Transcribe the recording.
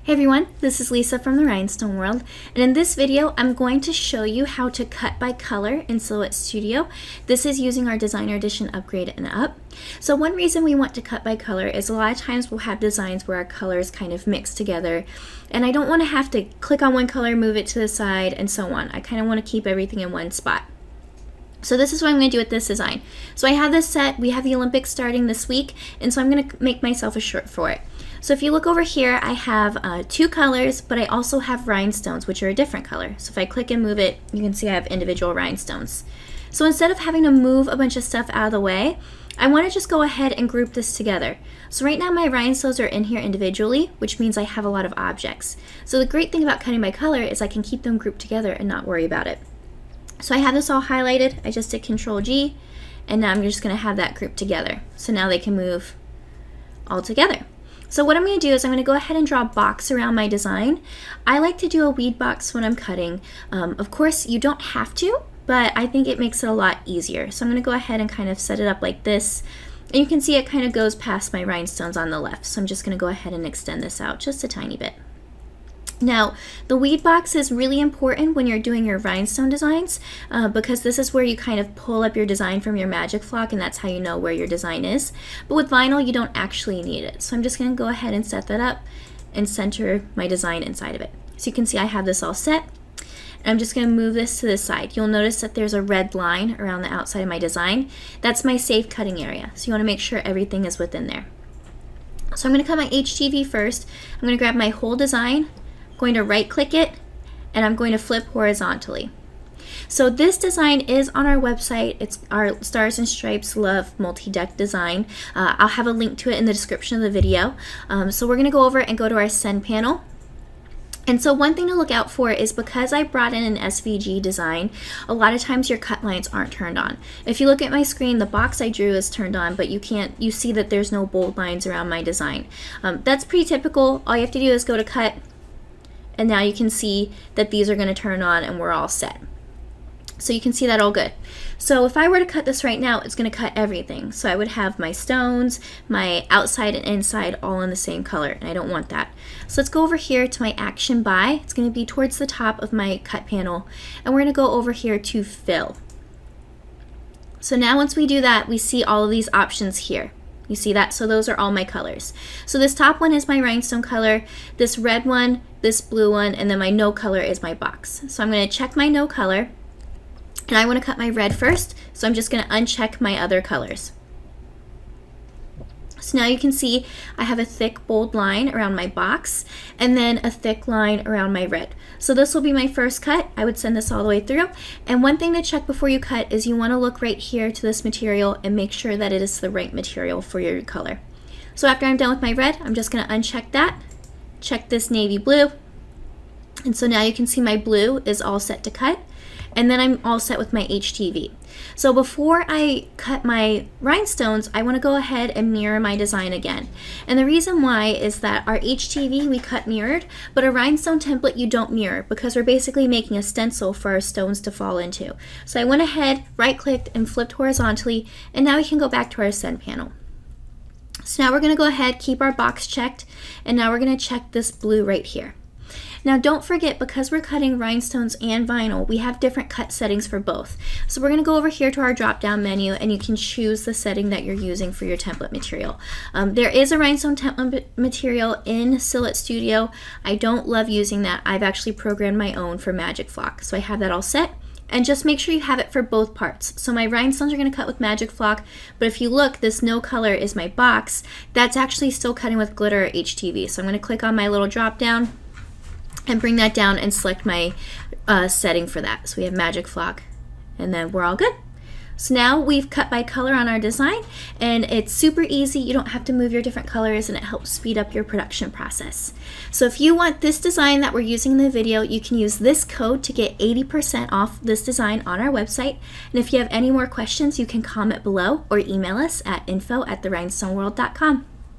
Hey everyone, this is Lisa from the Rhinestone World, and in this video I'm going to show you how to cut by color in Silhouette Studio. This is using our Designer Edition Upgrade and Up. So one reason we want to cut by color is a lot of times we'll have designs where our colors kind of mix together, and I don't want to have to click on one color, move it to the side, and so on. I kind of want to keep everything in one spot. So this is what I'm going to do with this design. So I have this set, we have the Olympics starting this week, and so I'm going to make myself a shirt for it. So if you look over here, I have two colors, but I also have rhinestones, which are a different color. So if I click and move it, you can see I have individual rhinestones. So instead of having to move a bunch of stuff out of the way, I want to just go ahead and group this together. So right now my rhinestones are in here individually, which means I have a lot of objects. So the great thing about cutting by color is I can keep them grouped together and not worry about it. So I have this all highlighted. I just did Control G, and now I'm just going to have that grouped together. So now they can move all together. So what I'm going to do is I'm going to go ahead and draw a box around my design. I like to do a weed box when I'm cutting. Of course, you don't have to, but I think it makes it a lot easier. So I'm going to go ahead and kind of set it up like this. And you can see it kind of goes past my rhinestones on the left. So I'm just going to go ahead and extend this out just a tiny bit. Now, the weed box is really important when you're doing your rhinestone designs because this is where you kind of pull up your design from your Magic Flock, and that's how you know where your design is. But with vinyl, you don't actually need it. So I'm just going to go ahead and set that up and center my design inside of it. So you can see I have this all set. And I'm just going to move this to the side. You'll notice that there's a red line around the outside of my design. That's my safe cutting area. So you want to make sure everything is within there. So I'm going to cut my HTV first. I'm going to grab my whole design, going to right click it, and I'm going to flip horizontally. So this design is on our website. It's our Stars and Stripes Love Multi-Deck design. I'll have a link to it in the description of the video. So we're going to go over and go to our send panel. And so one thing to look out for is because I brought in an SVG design, a lot of times your cut lines aren't turned on. If you look at my screen, the box I drew is turned on, but you see that there's no bold lines around my design. That's pretty typical. All you have to do is go to cut, and now you can see that these are going to turn on and we're all set. So you can see that all good. So if I were to cut this right now, it's going to cut everything. So I would have my stones, my outside and inside all in the same color, and I don't want that. So let's go over here to my action by. It's going to be towards the top of my cut panel, and we're going to go over here to fill. So now once we do that, we see all of these options here. You see that? So those are all my colors. So this top one is my rhinestone color, this red one, this blue one, and then my no color is my box. So I'm going to check my no color, and I want to cut my red first, so I'm just going to uncheck my other colors. So now you can see I have a thick bold line around my box and then a thick line around my red. So this will be my first cut. I would send this all the way through. And one thing to check before you cut is you want to look right here to this material and make sure that it is the right material for your color. So after I'm done with my red, I'm just going to uncheck that, check this navy blue, and so now you can see my blue is all set to cut. And then I'm all set with my HTV. So before I cut my rhinestones, I want to go ahead and mirror my design again. And the reason why is that our HTV we cut mirrored, but a rhinestone template you don't mirror because we're basically making a stencil for our stones to fall into. So I went ahead, right clicked, and flipped horizontally, and now we can go back to our send panel. So now we're going to go ahead, keep our box checked, and now we're going to check this blue right here. Now don't forget, because we're cutting rhinestones and vinyl, we have different cut settings for both. So we're going to go over here to our drop down menu, and you can choose the setting that you're using for your template material. There is a rhinestone template material in Silhouette Studio. I don't love using that. I've actually programmed my own for Magic Flock. So I have that all set. And just make sure you have it for both parts. So my rhinestones are going to cut with Magic Flock, but if you look, this no color is my box. That's actually still cutting with glitter HTV. So I'm going to click on my little drop down and bring that down and select my setting for that. So we have Magic Flock, and then we're all good. So now we've cut by color on our design, and it's super easy. You don't have to move your different colors, and it helps speed up your production process. So if you want this design that we're using in the video, you can use this code to get 80% off this design on our website. And if you have any more questions, you can comment below or email us at info@therhinestoneworld.com.